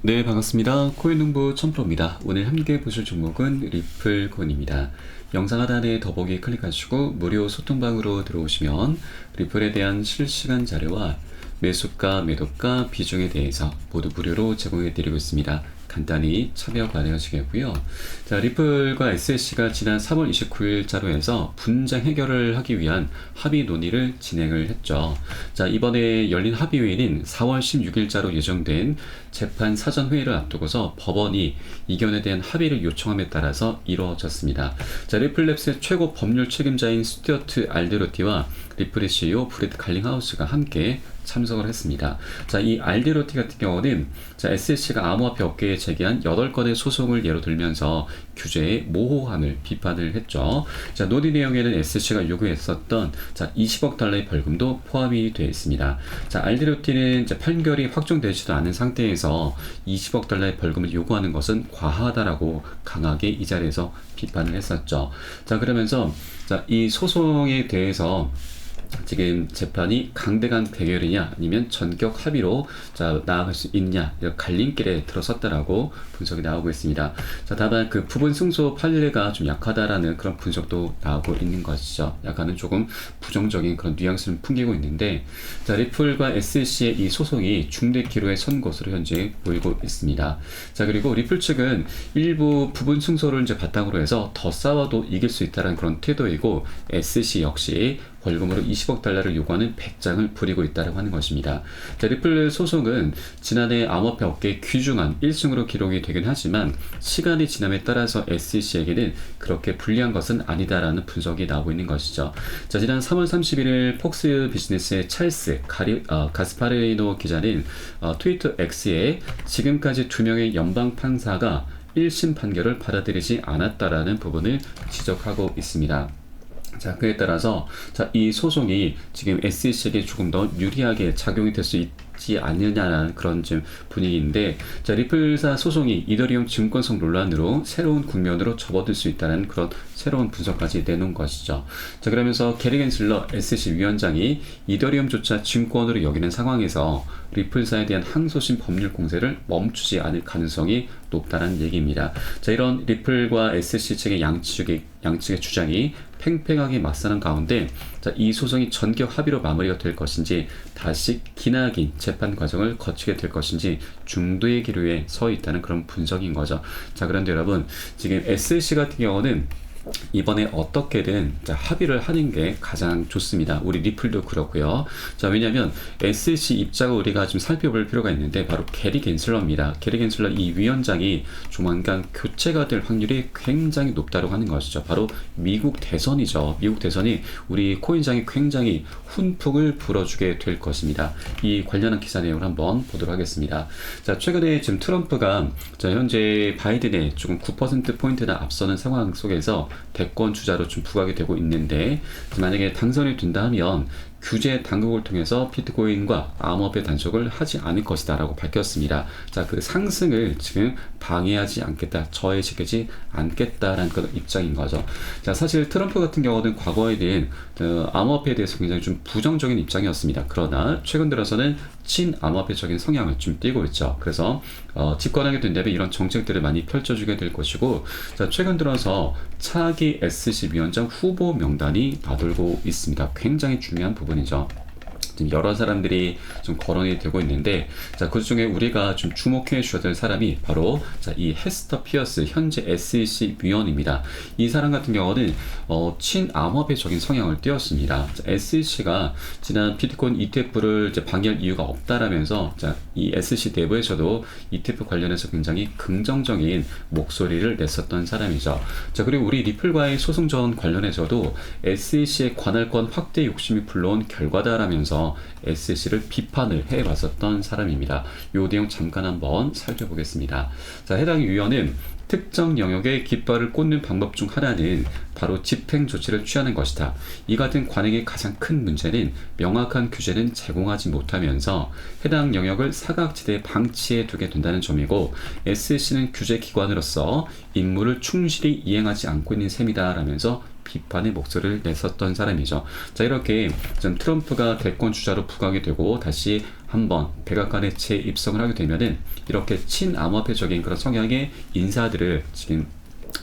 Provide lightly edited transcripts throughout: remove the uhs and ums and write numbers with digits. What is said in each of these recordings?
네, 반갑습니다. 코인농부 첨프로입니다. 오늘 함께 보실 종목은 리플코인입니다. 영상 하단에 더보기 클릭하시고 무료 소통방으로 들어오시면 리플에 대한 실시간 자료와 매수가, 매도가, 비중에 대해서 모두 무료로 제공해 드리고 있습니다. 간단히 참여 가능하시겠고요. 자, 리플과 SSC가 지난 3월 29일자로 해서 분쟁 해결을 하기 위한 합의 논의를 진행을 했죠. 자, 이번에 열린 합의회의는 4월 16일자로 예정된 재판 사전회의를 앞두고서 법원이 이견에 대한 합의를 요청함에 따라서 이루어졌습니다. 자, 리플랩스의 최고 법률 책임자인 스튜어트 알데로티와 리플의 CEO 브래드 갈링하우스가 함께 참석을 했습니다. 자, 이 알데로티 같은 경우는 자, SSC가 암호화폐 업계에 제기한 8건의 소송을 예로 들면서 규제의 모호함을 비판을 했죠. 자, 논의 내용에는 SSC가 요구했었던 자, 20억 달러의 벌금도 포함이 되어 있습니다. 자, 알데로티는 판결이 확정되지도 않은 상태에서 20억 달러의 벌금을 요구하는 것은 과하다라고 강하게 이 자리에서 비판을 했었죠. 자, 그러면서 자, 이 소송에 대해서 지금 재판이 강대강 대결이냐 아니면 전격 합의로 자 나아갈 수 있냐 갈림길에 들어섰다라고 분석이 나오고 있습니다. 자, 다만 그 부분 승소 판례가 좀 약하다라는 그런 분석도 나오고 있는 것이죠. 약간은 조금 부정적인 그런 뉘앙스를 풍기고 있는데, 자, 리플과 SSC의 이 소송이 중대 기로에 선 것으로 현재 보이고 있습니다. 자, 그리고 리플 측은 일부 부분 승소를 이제 바탕으로 해서 더 싸워도 이길 수 있다는 그런 태도이고, SSC 역시 벌금으로 20억 달러를 요구하는 배짱을 부리고 있다고 하는 것입니다. 자, 리플 소송은 지난해 암호화폐 업계의 귀중한 1승으로 기록이 되긴 하지만 시간이 지남에 따라서 SEC에게는 그렇게 불리한 것은 아니다라는 분석이 나오고 있는 것이죠. 자, 지난 3월 31일 폭스 비즈니스의 찰스 가스파리노 기자는 트위터 X에 지금까지 2명의 연방 판사가 1심 판결을 받아들이지 않았다라는 부분을 지적하고 있습니다. 자, 그에 따라서 자, 이 소송이 지금 SEC에게 조금 더 유리하게 작용이 될 수 있지 않느냐라는 그런 좀 분위기인데, 자, 리플사 소송이 이더리움 증권성 논란으로 새로운 국면으로 접어들 수 있다는 그런 새로운 분석까지 내놓은 것이죠. 자, 그러면서 게리 겐슬러 SEC 위원장이 이더리움조차 증권으로 여기는 상황에서 리플사에 대한 항소심 법률 공세를 멈추지 않을 가능성이 높다는 얘기입니다. 자, 이런 리플과 SEC 측의 양측의 주장이 팽팽하게 맞서는 가운데, 자, 이 소송이 전격 합의로 마무리가 될 것인지 다시 기나긴 재판 과정을 거치게 될 것인지 중도의 기로에 서 있다는 그런 분석인 거죠. 자, 그런데 여러분, 지금 SSC 같은 경우는 이번에 어떻게든 자, 합의를 하는 게 가장 좋습니다. 우리 리플도 그렇고요. 자, 왜냐하면 SEC 입장을 우리가 좀 살펴볼 필요가 있는데, 바로 게리 겐슬러입니다. 게리 겐슬러 이 위원장이 조만간 교체가 될 확률이 굉장히 높다고 하는 것이죠. 바로 미국 대선이죠. 미국 대선이 우리 코인장에 굉장히 훈풍을 불어주게 될 것입니다. 이 관련한 기사 내용을 한번 보도록 하겠습니다. 자, 최근에 지금 트럼프가 자, 현재 바이든에 조금 9%포인트나 앞서는 상황 속에서 대권 주자로 좀 부각이 되고 있는데, 만약에 당선이 된다 하면 규제 당국을 통해서 비트코인과 암호화폐 단속을 하지 않을 것이다 라고 밝혔습니다. 자, 그 상승을 지금 방해하지 않겠다, 저해시키지 않겠다라는 그런 입장인 거죠. 자, 사실 트럼프 같은 경우는 과거에는 암호화폐에 대해서 굉장히 좀 부정적인 입장이었습니다. 그러나 최근 들어서는 친암호화폐적인 성향을 좀 띠고 있죠. 그래서 집권하게 된다면 이런 정책들을 많이 펼쳐주게 될 것이고, 자, 최근 들어서 차기 SC 위원장 후보 명단이 나돌고 있습니다. 굉장히 중요한 부분이죠. 지금 여러 사람들이 좀 거론이 되고 있는데, 자, 그 중에 우리가 좀 주목해 주셔야 될 사람이 바로 자, 이 헤스터 피어스 현재 SEC 위원입니다. 이 사람 같은 경우는 친암호화폐적인 성향을 띄었습니다. SEC가 지난 비트코인 ETF를 이제 방해할 이유가 없다라면서 자, 이 SEC 내부에서도 ETF 관련해서 굉장히 긍정적인 목소리를 냈었던 사람이죠. 자, 그리고 우리 리플과의 소송전 관련해서도 SEC의 관할권 확대 욕심이 불러온 결과다라면서 SEC를 비판을 해왔었던 사람입니다. 이 내용 잠깐 한번 살펴보겠습니다. 자, 해당 위원은 특정 영역에 깃발을 꽂는 방법 중 하나는 바로 집행 조치를 취하는 것이다. 이 같은 관행의 가장 큰 문제는 명확한 규제는 제공하지 못하면서 해당 영역을 사각지대에 방치해 두게 된다는 점이고, SEC는 규제 기관으로서 임무를 충실히 이행하지 않고 있는 셈이다 라면서 비판의 목소리를 냈었던 사람이죠. 자, 이렇게 좀 트럼프가 대권 주자로 부각이 되고 다시 한번 백악관에 재입성을 하게 되면은 이렇게 친암호화폐적인 그런 성향의 인사들을 지금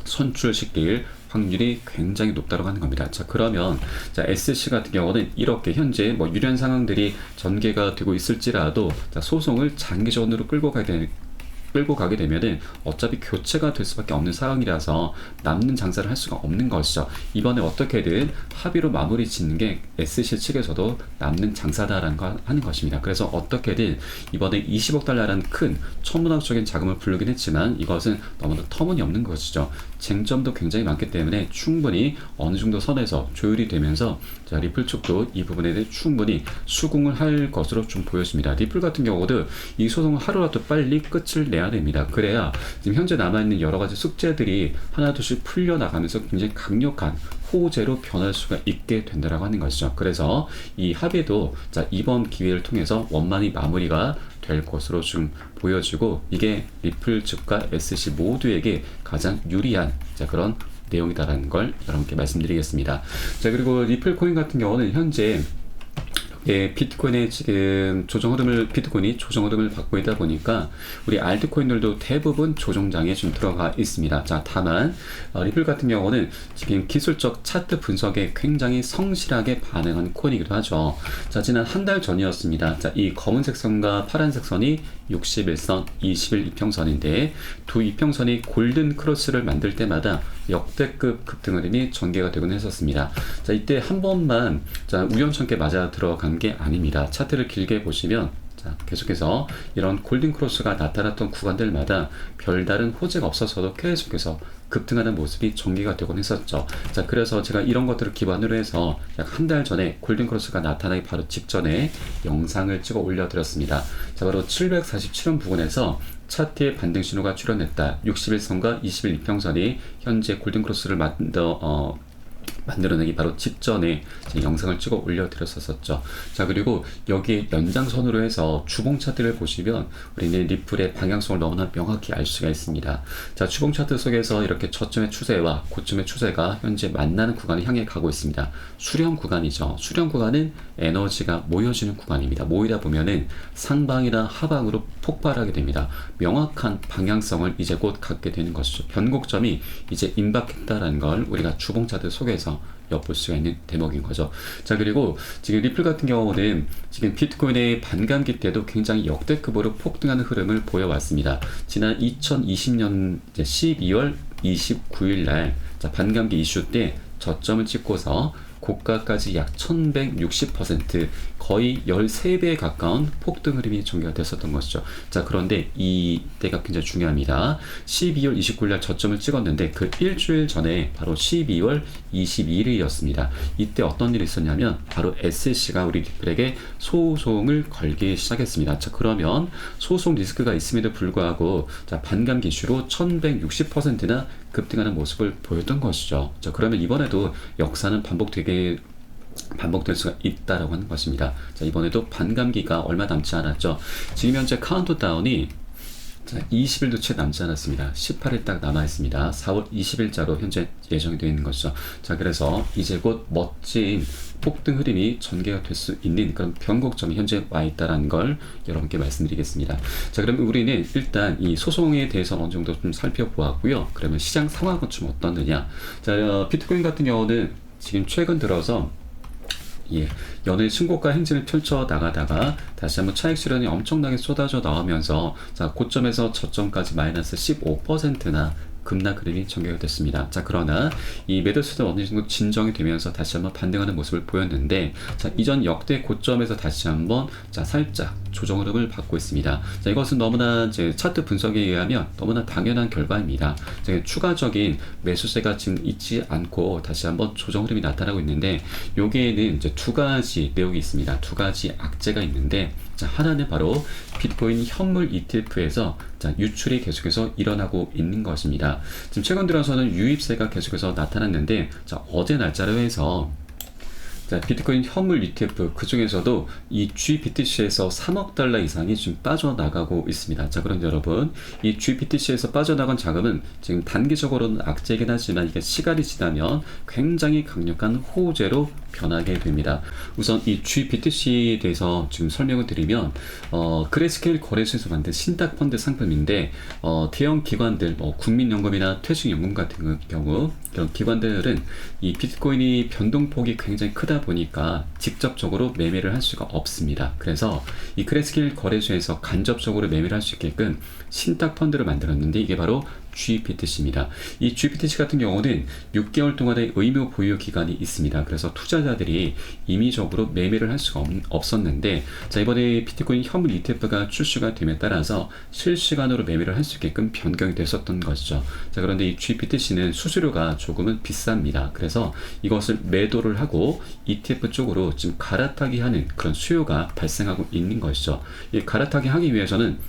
선출시킬 확률이 굉장히 높다고 하는 겁니다. 자, 그러면 자, SC 같은 경우는 이렇게 현재 뭐 유리한 상황들이 전개가 되고 있을지라도 자, 소송을 장기전으로 끌고 가게 되면은 어차피 교체가 될 수밖에 없는 상황이라서 남는 장사를 할 수가 없는 것이죠. 이번에 어떻게든 합의로 마무리 짓는 게 SC 측에서도 남는 장사다라는 거 하는 것입니다. 그래서 어떻게든 이번에 20억 달러라는 큰 천문학적인 자금을 부르긴 했지만 이것은 너무나 터무니없는 것이죠. 쟁점도 굉장히 많기 때문에 충분히 어느 정도 선에서 조율이 되면서 자, 리플 측도 이 부분에 대해 충분히 수긍을 할 것으로 좀 보여집니다. 리플 같은 경우도 이 소송을 하루라도 빨리 끝을 내야 됩니다. 그래야 지금 현재 남아있는 여러 가지 숙제들이 하나둘씩 풀려나가면서 굉장히 강력한 호재로 변할 수가 있게 된다라고 하는 것이죠. 그래서 이 합의도 자, 이번 기회를 통해서 원만히 마무리가 될 것으로 좀 보여지고 이게 리플 측과 SC 모두에게 가장 유리한 자, 그런 내용이다라는 걸 여러분께 말씀드리겠습니다. 자, 그리고 리플 코인 같은 경우는 현재 비트코인의 지금 비트코인이 조정 흐름을 받고 있다 보니까 우리 알트코인들도 대부분 조정장에 좀 들어가 있습니다. 자, 다만 리플 같은 경우는 지금 기술적 차트 분석에 굉장히 성실하게 반응한 코인이기도 하죠. 자, 지난 한 달 전이었습니다. 자, 이 검은색 선과 파란색 선이 61선, 20일 이평선인데 두 이평선이 골든 크로스를 만들 때마다 역대급 급등 흐름이 전개가 되곤 했었습니다. 자, 이때 한 번만 자, 우연찮게 맞아 들어간 게 아닙니다. 차트를 길게 보시면 자, 계속해서 이런 골든 크로스가 나타났던 구간들마다 별다른 호재가 없어서도 계속해서 급등하는 모습이 전개가 되곤 했었죠. 자, 그래서 제가 이런 것들을 기반으로 해서 약 한 달 전에 골든 크로스가 나타나기 바로 직전에 영상을 찍어 올려드렸습니다. 자, 바로 747원 부근에서 차트의 반등 신호가 출현했다. 61선과 21 이평선이 현재 골든 크로스를 만들어내기 바로 직전에 영상을 찍어 올려드렸었죠. 자, 그리고 여기에 연장선으로 해서 주봉 차트를 보시면 우리는 리플의 방향성을 너무나 명확히 알 수가 있습니다. 자, 주봉 차트 속에서 이렇게 저점의 추세와 고점의 추세가 현재 만나는 구간을 향해 가고 있습니다. 수렴 구간이죠. 수렴 구간은 에너지가 모여지는 구간입니다. 모이다 보면은 상방이나 하방으로 폭발하게 됩니다. 명확한 방향성을 이제 곧 갖게 되는 것이죠. 변곡점이 이제 임박했다라는 걸 우리가 주봉 차트 속에서 엿볼 수가 있는 대목인 거죠. 자, 그리고 지금 리플 같은 경우는 지금 비트코인의 반감기 때도 굉장히 역대급으로 폭등하는 흐름을 보여왔습니다. 지난 2020년 12월 29일 날 반감기 이슈 때 저점을 찍고서 고가까지 약 1160% 거의 13배에 가까운 폭등 흐름이 전개가 됐었던 것이죠. 자, 그런데 이때가 굉장히 중요합니다. 12월 29일 날 저점을 찍었는데 그 일주일 전에 바로 12월 22일이었습니다. 이때 어떤 일이 있었냐면 바로 SC가 우리 리플에게 소송을 걸기 시작했습니다. 자, 그러면 소송 리스크가 있음에도 불구하고 자, 반감기 이슈로 1160%나 급등하는 모습을 보였던 것이죠. 자, 그러면 이번에도 역사는 반복될 수가 있다라고 하는 것입니다. 자, 이번에도 반감기가 얼마 남지 않았죠. 지금 현재 카운트다운이 20일도 채 남지 않았습니다. 18일 딱 남아 있습니다. 4월 20일자로 현재 예정이 되어 있는 것이죠. 자, 그래서 이제 곧 멋진 폭등 흐름이 전개가 될 수 있는 그런 변곡점이 현재 와 있다는 걸 여러분께 말씀드리겠습니다. 자, 그러면 우리는 일단 이 소송에 대해서 어느 정도 좀 살펴보았고요. 그러면 시장 상황은 좀 어떻느냐. 자, 비트코인 같은 경우는 지금 최근 들어서 연일 신고가 행진을 펼쳐 나가다가 다시 한번 차익 실현이 엄청나게 쏟아져 나오면서 자, 고점에서 저점까지 마이너스 15%나 급락 흐름이 전개가 됐습니다. 자, 그러나 이 매도수도 어느 정도 진정이 되면서 다시 한번 반등하는 모습을 보였는데 자, 이전 역대 고점에서 다시 한번 자, 살짝 조정 흐름을 받고 있습니다. 자, 이것은 너무나 이제 차트 분석에 의하면 너무나 당연한 결과입니다. 자, 추가적인 매수세가 지금 있지 않고 다시 한번 조정 흐름이 나타나고 있는데 여기에는 이제 두 가지 내용이 있습니다. 두 가지 악재가 있는데 자, 하나는 바로 비트코인 현물 ETF에서 자, 유출이 계속해서 일어나고 있는 것입니다. 지금 최근 들어서는 유입세가 계속해서 나타났는데 자, 어제 날짜로 해서 자, 비트코인 현물 ETF 그 중에서도 이 GBTC에서 3억 달러 이상이 지금 빠져나가고 있습니다. 자, 그런데 여러분, 이 GBTC에서 빠져나간 자금은 지금 단기적으로는 악재이긴 하지만 이게 시간이 지나면 굉장히 강력한 호재로 변하게 됩니다. 우선 이 GBTC에 대해서 지금 설명을 드리면 그레스케일 거래소에서 만든 신탁펀드 상품인데 대형 기관들, 국민연금이나 퇴직연금 같은 경우 이런 기관들은 이 비트코인이 변동폭이 굉장히 크다 보니까 직접적으로 매매를 할 수가 없습니다. 그래서 이 그레스케일 거래소에서 간접적으로 매매를 할 수 있게끔 신탁펀드를 만들었는데 이게 바로 GBTC입니다. 이 GBTC 같은 경우는 6개월 동안의 의무 보유 기간이 있습니다. 그래서 투자자들이 임의적으로 매매를 할 수가 없었는데, 자, 이번에 비트코인 현물 ETF가 출시가 됨에 따라서 실시간으로 매매를 할 수 있게끔 변경이 됐었던 것이죠. 자, 그런데 이 GBTC는 수수료가 조금은 비쌉니다. 그래서 이것을 매도를 하고 ETF 쪽으로 지금 갈아타기 하는 그런 수요가 발생하고 있는 것이죠. 이 갈아타기 하기 위해서는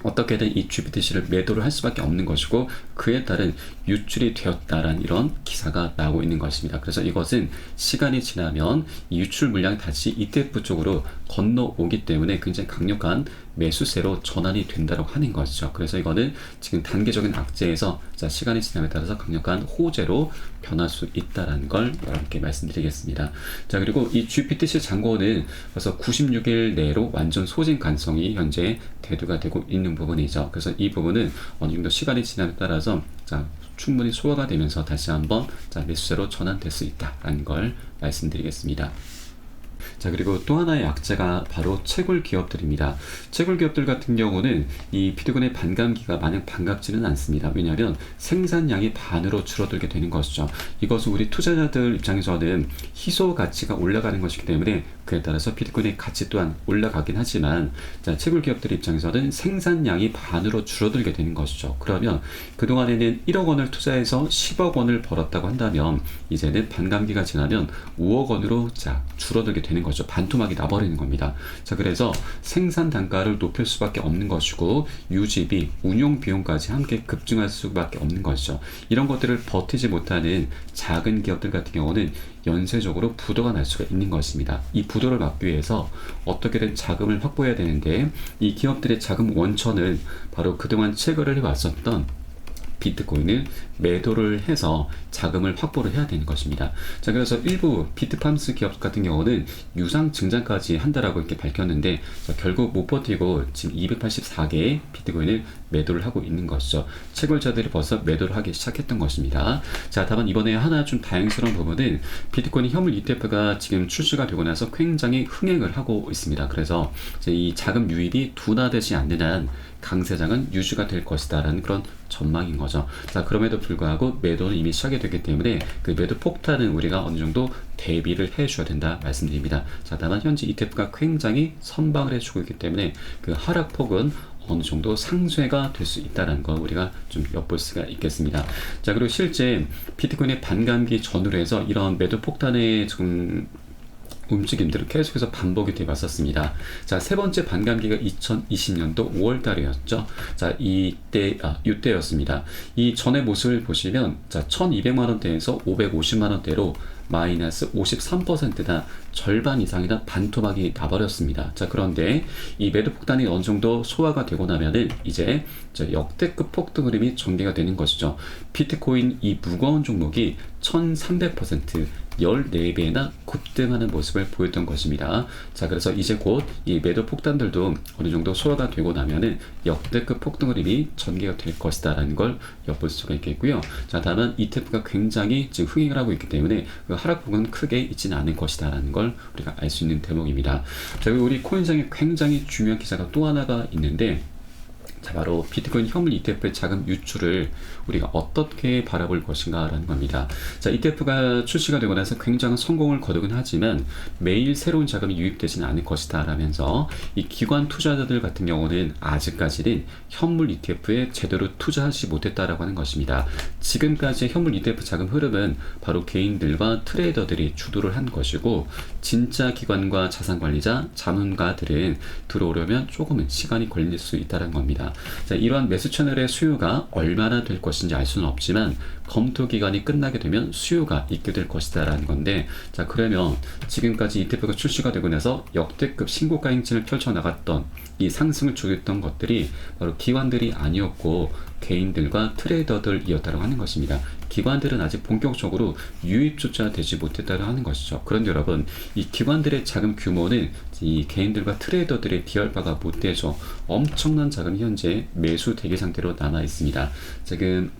어떻게든 이 GBTC를 매도를 할 수밖에 없는 것이고 그에 따른 유출이 되었다라는 이런 기사가 나오고 있는 것입니다. 그래서 이것은 시간이 지나면 이 유출 물량이 다시 ETF 쪽으로 건너오기 때문에 굉장히 강력한 매수세로 전환이 된다고 하는 것이죠. 그래서 이거는 지금 단기적인 악재에서 시간이 지남에 따라서 강력한 호재로 변할 수 있다는 걸 여러분께 말씀드리겠습니다. 자, 그리고 이 GBTC 잔고는 벌써 96일 내로 완전 소진 가능성이 현재 대두가 되고 있는 부분이죠. 그래서 이 부분은 어느 정도 시간이 지남에 따라서 충분히 소화가 되면서 다시 한번 매수세로 전환될 수 있다는 걸 말씀드리겠습니다. 자, 그리고 또 하나의 악재가 바로 채굴 기업들입니다. 채굴 기업들 같은 경우는 이 비트코인의 반감기가 마냥 반갑지는 않습니다. 왜냐하면 생산량이 반으로 줄어들게 되는 것이죠. 이것은 우리 투자자들 입장에서는 희소 가치가 올라가는 것이기 때문에 그에 따라서 비트코인의 가치 또한 올라가긴 하지만, 자, 채굴 기업들 입장에서는 생산량이 반으로 줄어들게 되는 것이죠. 그러면 그동안에는 1억 원을 투자해서 10억 원을 벌었다고 한다면 이제는 반감기가 지나면 5억 원으로 줄어들게 되는 거죠. 반토막이 나버리는 겁니다. 자, 그래서 생산 단가를 높일 수밖에 없는 것이고 유지비, 운용 비용까지 함께 급증할 수밖에 없는 것이죠. 이런 것들을 버티지 못하는 작은 기업들 같은 경우는 연쇄적으로 부도가 날 수가 있는 것입니다. 이 부도를 막기 위해서 어떻게든 자금을 확보해야 되는데 이 기업들의 자금 원천은 바로 그동안 채굴을 해왔었던 비트코인을 매도를 해서 자금을 확보를 해야 되는 것입니다. 자, 그래서 일부 비트팜스 기업 같은 경우는 유상 증장까지 한다라고 이렇게 밝혔는데, 결국 못 버티고 지금 284개의 비트코인을 매도를 하고 있는 것이죠. 채굴자들이 벌써 매도를 하기 시작했던 것입니다. 자, 다만 이번에 하나 좀 다행스러운 부분은 비트코인 현물 ETF가 지금 출시가 되고 나서 굉장히 흥행을 하고 있습니다. 그래서 이제 이 자금 유입이 둔화되지 않는 한 강세장은 유지가 될 것이다라는 그런 전망인 거죠. 자, 그럼에도 불구하고 매도는 이미 시작이 됐기 때문에 그 매도 폭탄은 우리가 어느 정도 대비를 해줘야 된다 말씀드립니다. 자, 다만 현재 ETF가 굉장히 선방을 해주고 있기 때문에 그 하락폭은 어느 정도 상쇄가 될 수 있다는 거 우리가 좀 엿볼 수가 있겠습니다. 자, 그리고 실제 비트코인의 반감기 전후로 해서 이런 매도 폭탄의 좀 움직임들은 계속해서 반복이 되어 왔었습니다. 자, 세 번째 반감기가 2020년도 5월 달이었죠. 자, 이때였습니다. 이 전의 모습을 보시면, 자, 1200만 원대에서 550만 원대로 마이너스 53%나 절반 이상이나 반토막이 나버렸습니다. 자, 그런데 이 매도 폭탄이 어느 정도 소화가 되고 나면은 이제 역대급 폭등 흐름이 전개가 되는 것이죠. 비트코인 이 무거운 종목이 1300% 14배나 급등하는 모습을 보였던 것입니다. 자, 그래서 이제 곧 이 매도 폭탄들도 어느 정도 소화가 되고 나면은 역대급 폭등 흐름이 전개가 될 것이다라는 걸 엿볼 수가 있겠고요. 자, 다만 ETF가 굉장히 지금 흥행을 하고 있기 때문에 그 하락폭은 크게 있지는 않을 것이다라는 걸 우리가 알 수 있는 대목입니다. 자, 그리고 우리 코인상에 굉장히 중요한 기사가 또 하나가 있는데, 자, 바로 비트코인 현물 ETF의 자금 유출을 우리가 어떻게 바라볼 것인가라는 겁니다. 자, ETF가 출시가 되고 나서 굉장한 성공을 거두긴 하지만 매일 새로운 자금이 유입되지는 않을 것이다 라면서 이 기관 투자자들 같은 경우는 아직까지는 현물 ETF에 제대로 투자하지 못했다라고 하는 것입니다. 지금까지의 현물 ETF 자금 흐름은 바로 개인들과 트레이더들이 주도를 한 것이고, 진짜 기관과 자산관리자, 자문가들은 들어오려면 조금은 시간이 걸릴 수 있다는 겁니다. 자, 이러한 매수 채널의 수요가 얼마나 될 것인지 알 수는 없지만 검토 기간이 끝나게 되면 수요가 있게 될 것이다 라는 건데, 자, 그러면 지금까지 ETF가 출시가 되고 나서 역대급 신고가 행진을 펼쳐나갔던 이 상승을 주겠던 것들이 바로 기관들이 아니었고 개인들과 트레이더들이었다고 하는 것입니다. 기관들은 아직 본격적으로 유입조차 되지 못했다고 하는 것이죠. 그런데 여러분, 이 기관들의 자금 규모는 이 개인들과 트레이더들의 비할바가 못 되죠. 엄청난 자금이 현재 매수 대기 상태로 남아 있습니다. 지금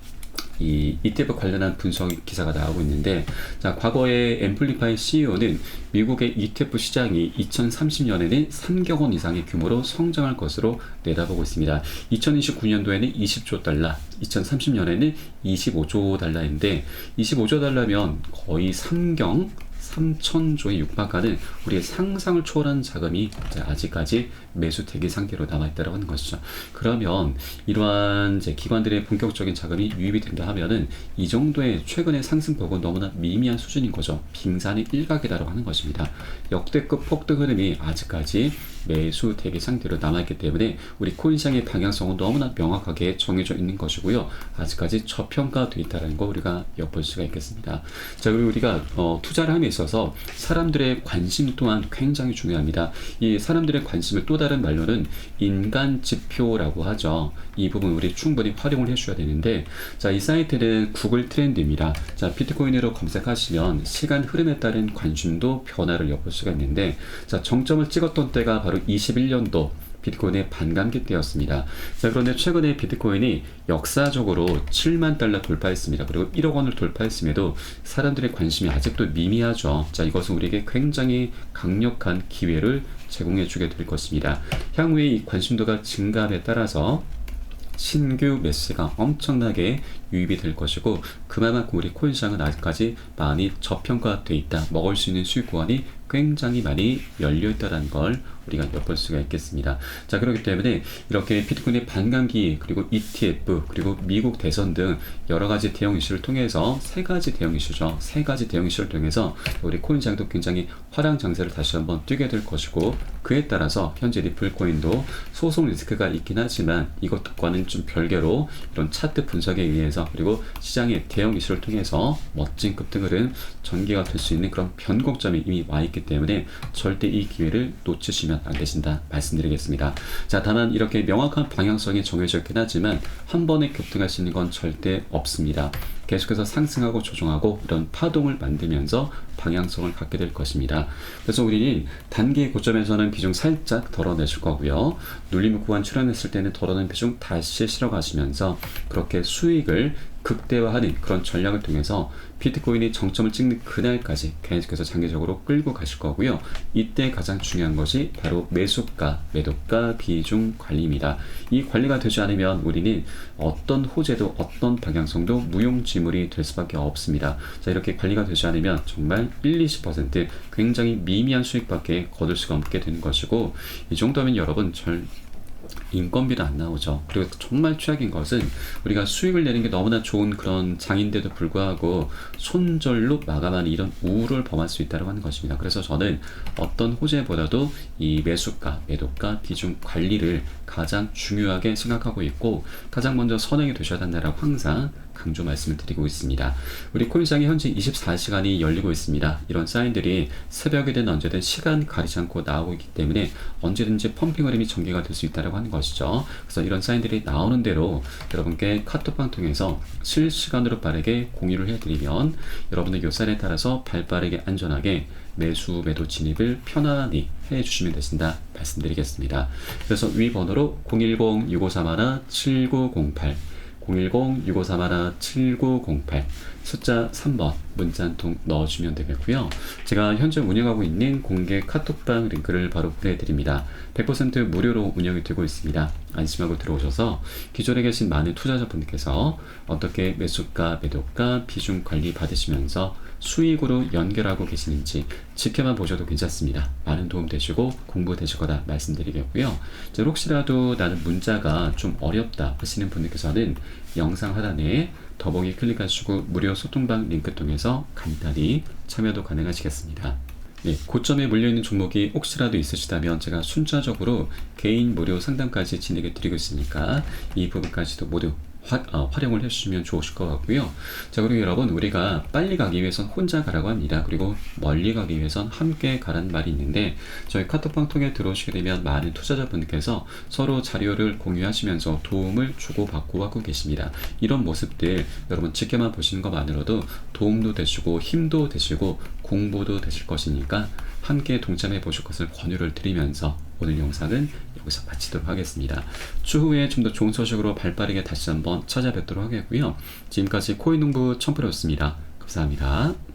이 ETF 관련한 분석 기사가 나오고 있는데, 자, 과거에 앰플리파이 CEO는 미국의 ETF 시장이 2030년에는 3조 원 이상의 규모로 성장할 것으로 내다보고 있습니다. 2029년도에는 20조 달러, 2030년에는 25조 달러인데 25조 달러면 거의 3천조에 육박하는 우리의 상상을 초월한 자금이 아직까지 매수 대기 상태로 남아있다고 하는 것이죠. 그러면 이러한 이제 기관들의 본격적인 자금이 유입이 된다 하면은 이 정도의 최근의 상승폭은 너무나 미미한 수준인 거죠. 빙산의 일각이다라고 하는 것입니다. 역대급 폭등 흐름이 아직까지 매수 대기 상태로 남아있기 때문에 우리 코인 시장의 방향성은 너무나 명확하게 정해져 있는 것이고요. 아직까지 저평가되어 있다는 거 우리가 엿볼 수가 있겠습니다. 자, 그리고 우리가 투자를 함에 있어서 사람들의 관심 또한 굉장히 중요합니다. 이 사람들의 관심을 또 다른 말로는 인간 지표라고 하죠. 이 부분 우리 충분히 활용을 해줘야 되는데, 자, 이 사이트는 구글 트렌드입니다. 자, 비트코인으로 검색하시면 시간 흐름에 따른 관심도 변화를 엿볼 수가 있는데, 자, 정점을 찍었던 때가 바로 21년도 비트코인의 반감기 때였습니다. 자, 그런데 최근에 비트코인이 역사적으로 7만 달러 돌파했습니다. 그리고 1억 원을 돌파했음에도 사람들의 관심이 아직도 미미하죠. 자, 이것은 우리에게 굉장히 강력한 기회를 제공해 주게 될 것입니다. 향후에 이 관심도가 증가함에 따라서 신규 매수가 엄청나게 유입이 될 것이고, 그만큼 우리 코인 시장은 아직까지 많이 저평가되어 있다. 먹을 수 있는 수익 구간이 굉장히 많이 열려 있다는 걸 우리가 엿볼 수가 있겠습니다. 자, 그렇기 때문에 이렇게 비트코인의 반감기, 그리고 ETF, 그리고 미국 대선 등 여러 가지 대형 이슈를 통해서 세 가지 대형 이슈를 통해서 우리 코인 시장도 굉장히 화랑 장세를 다시 한번 뛰게 될 것이고, 그에 따라서 현재 리플 코인도 소송 리스크가 있긴 하지만 이것과는 좀 별개로 이런 차트 분석에 의해서, 그리고 시장의 대형 이슈를 통해서 멋진 급등을 전개가 될 수 있는 그런 변곡점이 이미 와 있기 때문에 절대 이 기회를 놓치시면 안 되신다 말씀드리겠습니다. 자, 다만 이렇게 명확한 방향성이 정해져 있긴 하지만 한 번에 급등할 수 있는 건 절대 없습니다. 계속해서 상승하고 조정하고 이런 파동을 만들면서 방향성을 갖게 될 것입니다. 그래서 우리는 단기 고점에서는 비중 살짝 덜어내실 거고요. 눌림 구간 출현했을 때는 덜어낸 비중 다시 실어 가시면서 그렇게 수익을 극대화하는 그런 전략을 통해서 비트코인이 정점을 찍는 그날까지 계속해서 장기적으로 끌고 가실 거고요. 이때 가장 중요한 것이 바로 매수가, 매도가 비중 관리입니다. 이 관리가 되지 않으면 우리는 어떤 호재도 어떤 방향성도 무용지물이 될 수밖에 없습니다. 자, 이렇게 관리가 되지 않으면 정말 1-20% 굉장히 미미한 수익밖에 거둘 수가 없게 되는 것이고, 이 정도면 여러분 인건비도 안 나오죠. 그리고 정말 최악인 것은 우리가 수익을 내는 게 너무나 좋은 그런 장인데도 불구하고 손절로 마감하는 이런 우울을 범할 수 있다고 하는 것입니다. 그래서 저는 어떤 호재보다도 이 매수가, 매도가, 비중 관리를 가장 중요하게 생각하고 있고, 가장 먼저 선행이 되셔야 한다라고 항상 강조 말씀을 드리고 있습니다. 우리 코인시장이 현재 24시간이 열리고 있습니다. 이런 사인들이 새벽이든 언제든 시간 가리지 않고 나오고 있기 때문에 언제든지 펌핑 흐름이 전개가 될 수 있다고 하는 것이죠. 그래서 이런 사인들이 나오는 대로 여러분께 카톡방 통해서 실시간으로 빠르게 공유를 해드리면 여러분의 요산에 따라서 발빠르게 안전하게 매수, 매도 진입을 편안히 해주시면 되신다 말씀드리겠습니다. 그래서 위 번호로 010-6531-7908 010-6531-7908 숫자 3번 문자 한 통 넣어주면 되겠고요. 제가 현재 운영하고 있는 공개 카톡방 링크를 바로 보내드립니다. 100% 무료로 운영이 되고 있습니다. 안심하고 들어오셔서 기존에 계신 많은 투자자분들께서 어떻게 매수가, 매도가, 비중 관리 받으시면서 수익으로 연결하고 계시는지 지켜만 보셔도 괜찮습니다. 많은 도움 되시고 공부 되실 거다 말씀드리겠고요. 혹시라도 나는 문자가 좀 어렵다 하시는 분들께서는 영상 하단에 더보기 클릭하시고 무료 소통방 링크 통해서 간단히 참여도 가능하시겠습니다. 예, 고점에 물려있는 종목이 혹시라도 있으시다면 제가 순차적으로 개인 무료 상담까지 진행해 드리고 있으니까 이 부분까지도 모두 활용을 해주시면 좋으실 것 같고요. 자, 그리고 여러분, 우리가 빨리 가기 위해선 혼자 가라고 합니다. 그리고 멀리 가기 위해선 함께 가란 말이 있는데, 저희 카톡방 통해 들어오시게 되면 많은 투자자분께서 서로 자료를 공유하시면서 도움을 주고받고 하고 계십니다. 이런 모습들 여러분 지켜만 보시는 것만으로도 도움도 되시고 힘도 되시고 공부도 되실 것이니까 함께 동참해 보실 것을 권유를 드리면서 오늘 영상은 여기서 마치도록 하겠습니다. 추후에 좀 더 좋은 소식으로 발빠르게 다시 한번 찾아뵙도록 하겠고요. 지금까지 코인농부 첨프로였습니다. 감사합니다.